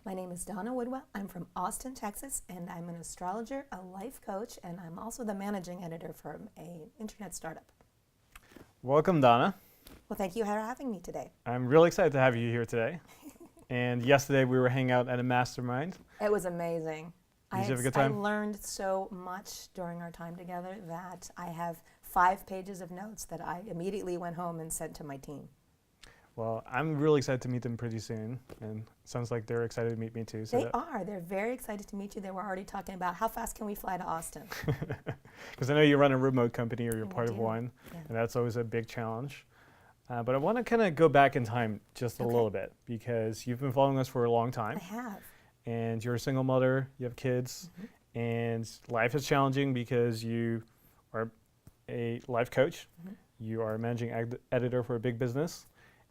My name is Donna Woodwell. I'm from Austin, Texas, and I'm an astrologer, a life coach, and I'm also the managing editor for an internet startup. Welcome, Donna. Well, thank you for having me today. I'm really excited to have you here today. And yesterday we were hanging out at a mastermind. It was amazing. Did you have a good time? I learned so much during our time together that I have 5 pages of notes that I immediately went home and sent to my team. Well, I'm really excited to meet them pretty soon, and it sounds like they're excited to meet me too. They are. They're very excited to meet you. They were already talking about how fast can we fly to Austin. Because I know you run a remote company or you're part of do. one, Yeah. and that's always a big challenge. But I want to kind of go back in time just a little bit, because you've been following us for a long time. I have. And you're a single mother, you have kids, and life is challenging because you are a life coach, you are a managing editor for a big business,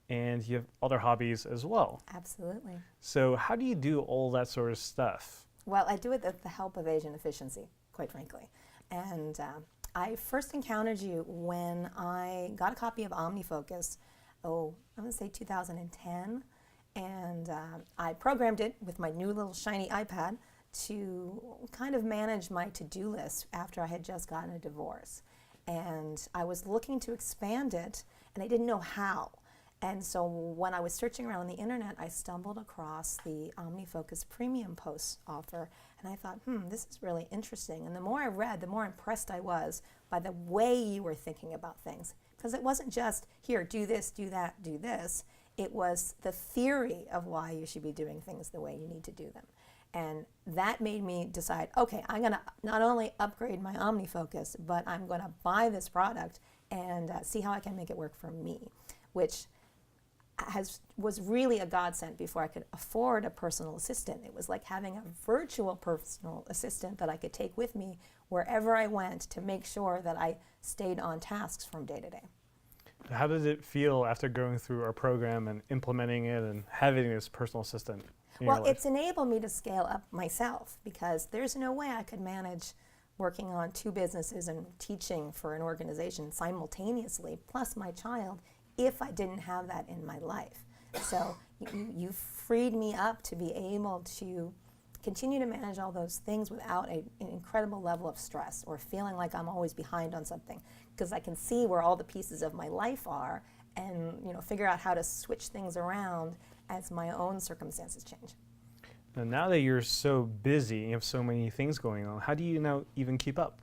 and you have other hobbies as well. Absolutely. So how do you do all that sort of stuff? Well, I do it with the help of Asian efficiency, quite frankly. And I first encountered you when I got a copy of OmniFocus, I'm going to say 2010. And I programmed it with my new little shiny iPad to kind of manage my to-do list after I had just gotten a divorce. And I was looking to expand it, and I didn't know how. And so when I was searching around on the internet, I stumbled across the OmniFocus Premium Post offer, and I thought, this is really interesting. And the more I read, the more impressed I was by the way you were thinking about things. Because it wasn't just, here, do this, do that, do this. It was the theory of why you should be doing things the way you need to do them. And that made me decide, okay, I'm going to not only upgrade my OmniFocus, but I'm going to buy this product and see how I can make it work for me, which was really a godsend before I could afford a personal assistant. It was like having a virtual personal assistant that I could take with me wherever I went to make sure that I stayed on tasks from day to day. How did it feel after going through our program and implementing it and having this personal assistant in your Well, life? it's enabled me to scale up myself, because there's no way I could manage working on 2 businesses and teaching for an organization simultaneously, plus my child, if I didn't have that in my life. So you freed me up to be able to continue to manage all those things without an incredible level of stress or feeling like I'm always behind on something, because I can see where all the pieces of my life are and figure out how to switch things around as my own circumstances change. And now that you're so busy, you have so many things going on, how do you now even keep up?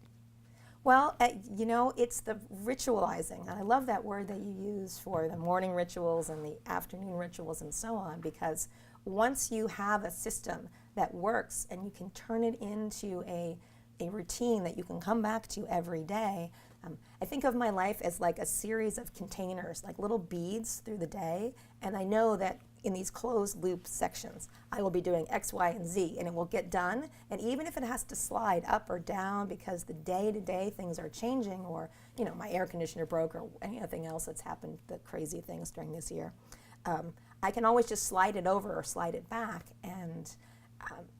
Well, it's the ritualizing, and I love that word that you use for the morning rituals and the afternoon rituals and so on, because once you have a system that works and you can turn it into a routine that you can come back to every day, I think of my life as like a series of containers, like little beads through the day, and I know that in these closed loop sections, I will be doing X, Y, and Z, and it will get done. And even if it has to slide up or down because the day-to-day things are changing, or my air conditioner broke, or anything else that's happened, the crazy things during this year, I can always just slide it over or slide it back. And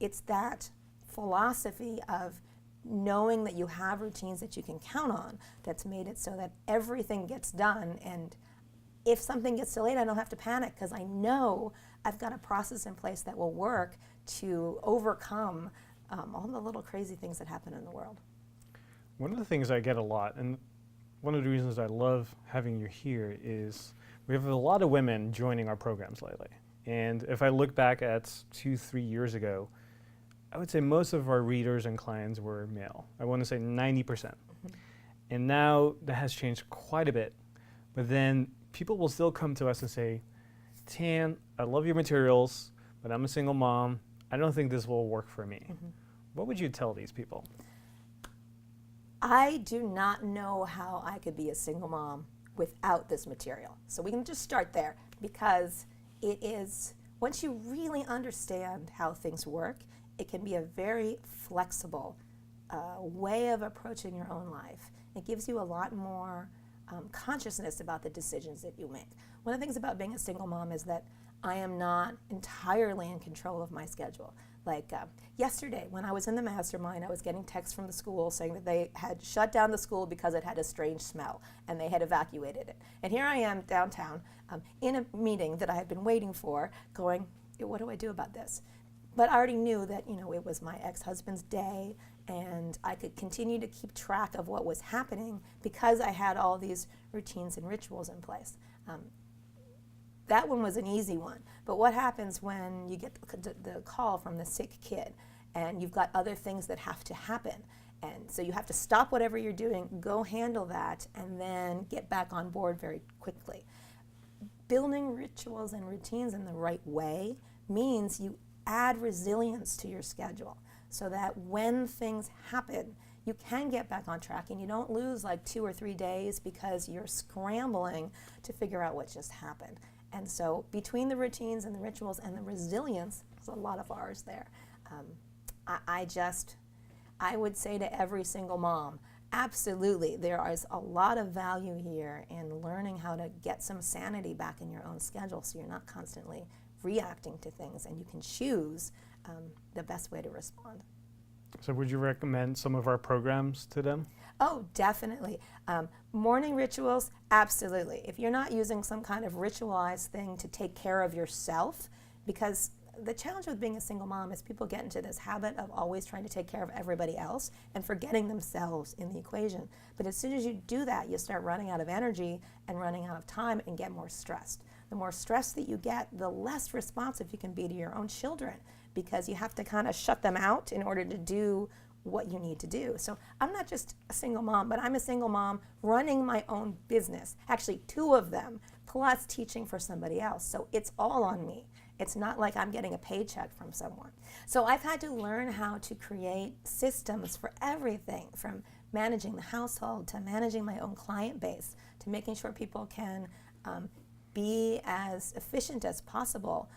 it's that philosophy of knowing that you have routines that you can count on that's made it so that everything gets done. And if something gets delayed, I don't have to panic, because I know I've got a process in place that will work to overcome all the little crazy things that happen in the world. One of the things I get a lot, and one of the reasons I love having you here, is we have a lot of women joining our programs lately. And if I look back at 2-3 years ago, I would say most of our readers and clients were male. I want to say 90%. And now that has changed quite a bit. But then people will still come to us and say, Tan, I love your materials, but I'm a single mom. I don't think this will work for me. What would you tell these people? I do not know how I could be a single mom without this material. So we can just start there, because it is, once you really understand how things work, it can be a very flexible way of approaching your own life. It gives you a lot more consciousness about the decisions that you make. One of the things about being a single mom is that I am not entirely in control of my schedule. Like yesterday, when I was in the mastermind, I was getting texts from the school saying that they had shut down the school because it had a strange smell and they had evacuated it. And here I am downtown in a meeting that I had been waiting for, going, what do I do about this? but I already knew that, it was my ex-husband's day, and I could continue to keep track of what was happening because I had all these routines and rituals in place. That one was an easy one. But what happens when you get the call from the sick kid and you've got other things that have to happen? And so you have to stop whatever you're doing, go handle that, and then get back on board very quickly. Building rituals and routines in the right way means you add resilience to your schedule so that when things happen, you can get back on track and you don't lose like 2 or 3 days because you're scrambling to figure out what just happened. And so between the routines and the rituals and the resilience, there's a lot of R's there. I would say to every single mom, absolutely, there is a lot of value here in learning how to get some sanity back in your own schedule so you're not constantly reacting to things and you can choose the best way to respond. So would you recommend some of our programs to them? Oh, definitely. Morning rituals, absolutely. If you're not using some kind of ritualized thing to take care of yourself, because the challenge with being a single mom is people get into this habit of always trying to take care of everybody else and forgetting themselves in the equation. But as soon as you do that, you start running out of energy and running out of time and get more stressed. The more stress that you get, the less responsive you can be to your own children because you have to kind of shut them out in order to do what you need to do. So I'm not just a single mom, but I'm a single mom running my own business, actually 2 of them, plus teaching for somebody else. So it's all on me. It's not like I'm getting a paycheck from someone. So I've had to learn how to create systems for everything, from managing the household to managing my own client base to making sure people can be as efficient as possible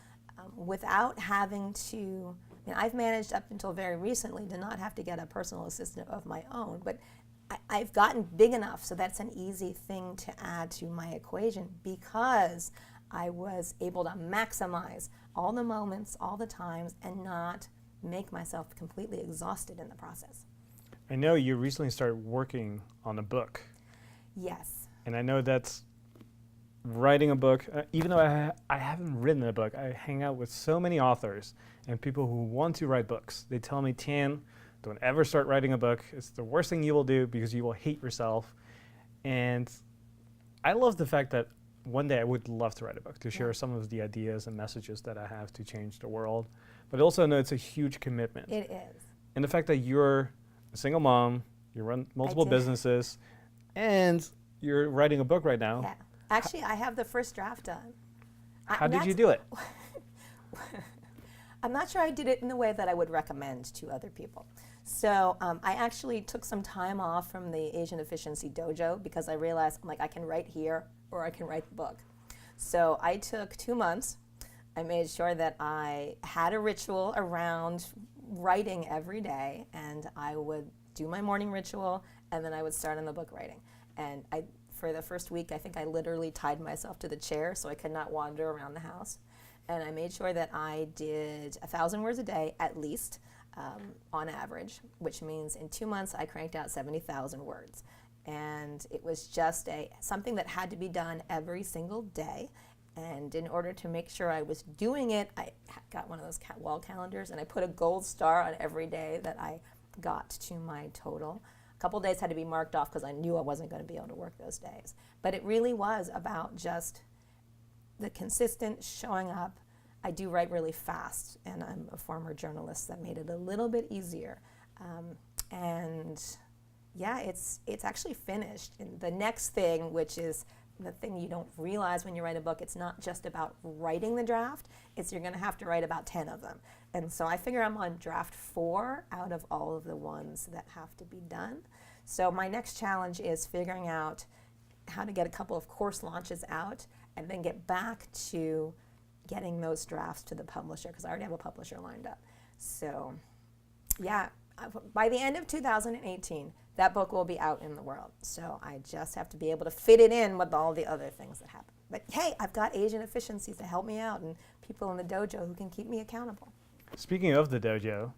without having to. I've managed up until very recently to not have to get a personal assistant of my own, but I've gotten big enough so that's an easy thing to add to my equation because I was able to maximize all the moments, all the times, and not make myself completely exhausted in the process. I know you recently started working on a book. Yes. And I know that's writing a book. Even though I haven't written a book, I hang out with so many authors and people who want to write books. They tell me, Tan, don't ever start writing a book. It's the worst thing you will do because you will hate yourself. And I love the fact that one day I would love to write a book to share some of the ideas and messages that I have to change the world. But I also know it's a huge commitment. It is. And the fact that you're a single mom, you run multiple businesses, and you're writing a book right now. Yeah. Actually, I have the first draft done. How did you do it? I'm not sure I did it in the way that I would recommend to other people. So I actually took some time off from the Asian Efficiency Dojo because I realized I can write here or I can write the book. So I took 2 months. I made sure that I had a ritual around writing every day, and I would do my morning ritual, and then I would start on the book writing. And for the first week, I think I literally tied myself to the chair so I could not wander around the house. And I made sure that I did 1,000 words a day at least, on average, which means in 2 months I cranked out 70,000 words. And it was just something that had to be done every single day. And in order to make sure I was doing it, I got one of those wall calendars and I put a gold star on every day that I got to my total. A couple days had to be marked off because I knew I wasn't going to be able to work those days. But it really was about just the consistent showing up. I do write really fast, and I'm a former journalist that made it a little bit easier. And yeah, it's actually finished. And the next thing, which is the thing you don't realize when you write a book, it's not just about writing the draft, it's you're going to have to write about 10 of them. And so I figure I'm on draft 4 out of all of the ones that have to be done. So my next challenge is figuring out how to get a couple of course launches out and then get back to getting those drafts to the publisher, because I already have a publisher lined up. So yeah, by the end of 2018, that book will be out in the world. So I just have to be able to fit it in with all the other things that happen. But hey, I've got Asian Efficiency to help me out and people in the dojo who can keep me accountable. Speaking of the dojo,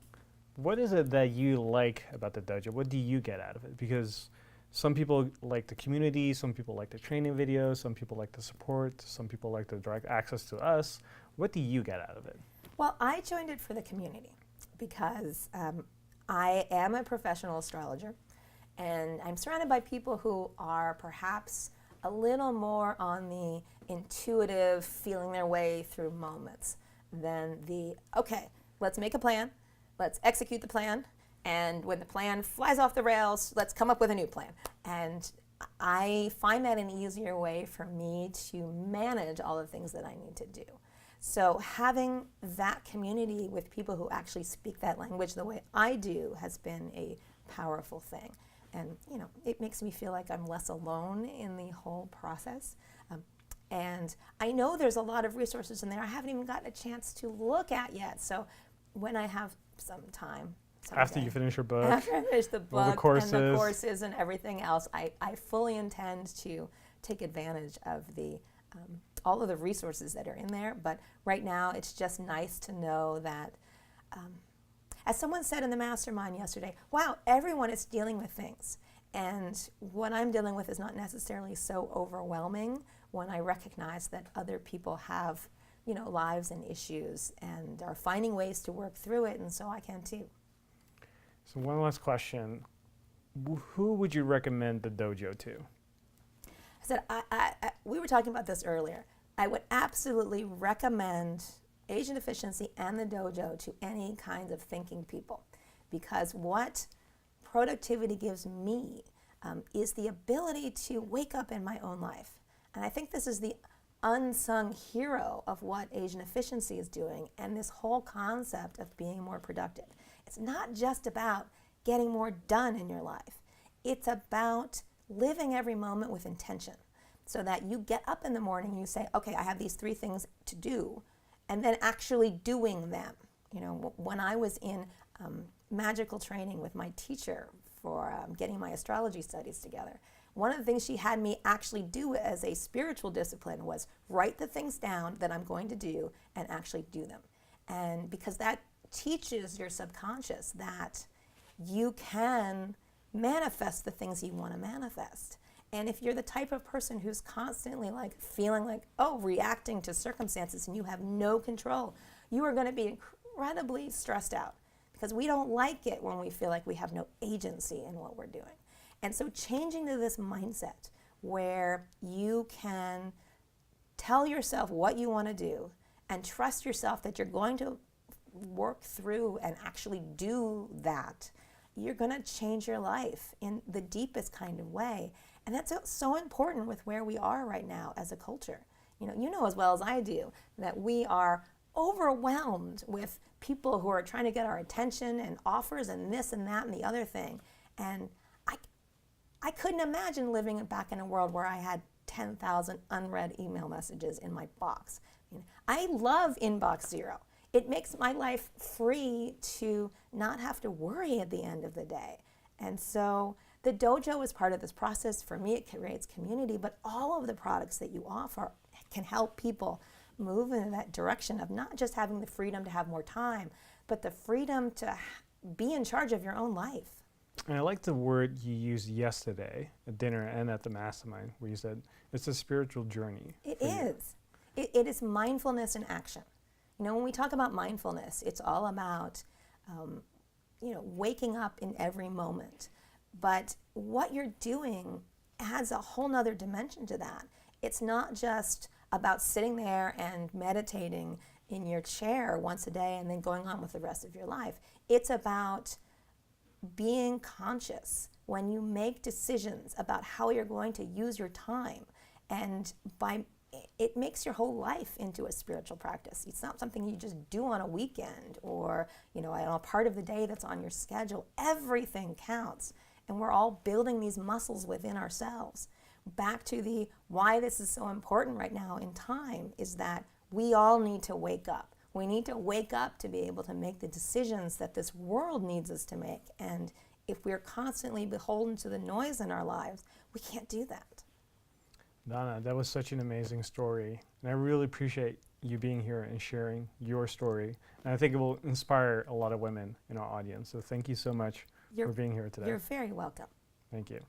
what is it that you like about the dojo? What do you get out of it? Because some people like the community, some people like the training videos, some people like the support, some people like the direct access to us. What do you get out of it? Well, I joined it for the community because I am a professional astrologer, and I'm surrounded by people who are perhaps a little more on the intuitive, feeling their way through moments than the, okay, let's make a plan, let's execute the plan, and when the plan flies off the rails, let's come up with a new plan. And I find that an easier way for me to manage all the things that I need to do. So having that community with people who actually speak that language the way I do has been a powerful thing. And it makes me feel like I'm less alone in the whole process. And I know there's a lot of resources in there I haven't even gotten a chance to look at yet. So when I have some time, After you finish your book, after I finish the all the book courses. and the courses and everything else, I fully intend to take advantage of all of the resources that are in there. But right now, it's just nice to know that, as someone said in the mastermind yesterday, wow, everyone is dealing with things. And what I'm dealing with is not necessarily so overwhelming when I recognize that other people have, lives and issues and are finding ways to work through it, and so I can too. So one last question. Who would you recommend the dojo to? I said, we were talking about this earlier. I would absolutely recommend Asian Efficiency and the dojo to any kinds of thinking people, because what productivity gives me is the ability to wake up in my own life. And I think this is the unsung hero of what Asian Efficiency is doing and this whole concept of being more productive. It's not just about getting more done in your life. It's about living every moment with intention, so that you get up in the morning and you say, okay, I have these 3 things to do, and then actually doing them. When I was in magical training with my teacher for getting my astrology studies together, one of the things she had me actually do as a spiritual discipline was write the things down that I'm going to do and actually do them. And because that teaches your subconscious that you can manifest the things you want to manifest. And if you're the type of person who's constantly feeling reacting to circumstances and you have no control, you are going to be incredibly stressed out, because we don't like it when we feel like we have no agency in what we're doing. And so changing to this mindset where you can tell yourself what you want to do and trust yourself that you're going to work through and actually do that, you're going to change your life in the deepest kind of way. And that's so important with where we are right now as a culture. You know as well as I do that we are overwhelmed with people who are trying to get our attention and offers and this and that and the other thing. And I couldn't imagine living back in a world where I had 10,000 unread email messages in my box. I love inbox zero. It makes my life free to not have to worry at the end of the day. And so the dojo is part of this process. For me, it creates community, but all of the products that you offer can help people move in that direction of not just having the freedom to have more time, but the freedom to be in charge of your own life. And I like the word you used yesterday at dinner and at the mastermind, where you said it's a spiritual journey. It is. It is mindfulness in action. When we talk about mindfulness, it's all about, waking up in every moment. But what you're doing adds a whole nother dimension to that. It's not just about sitting there and meditating in your chair once a day and then going on with the rest of your life. It's about being conscious when you make decisions about how you're going to use your time, and it makes your whole life into a spiritual practice. It's not something you just do on a weekend or on a part of the day that's on your schedule. Everything counts, and we're all building these muscles within ourselves. Back to the why this is so important right now in time is that we all need to wake up. We need to wake up to be able to make the decisions that this world needs us to make. And if we're constantly beholden to the noise in our lives, we can't do that. Donna, that was such an amazing story. And I really appreciate you being here and sharing your story. And I think it will inspire a lot of women in our audience. So thank you so much for being here today. You're very welcome. Thank you.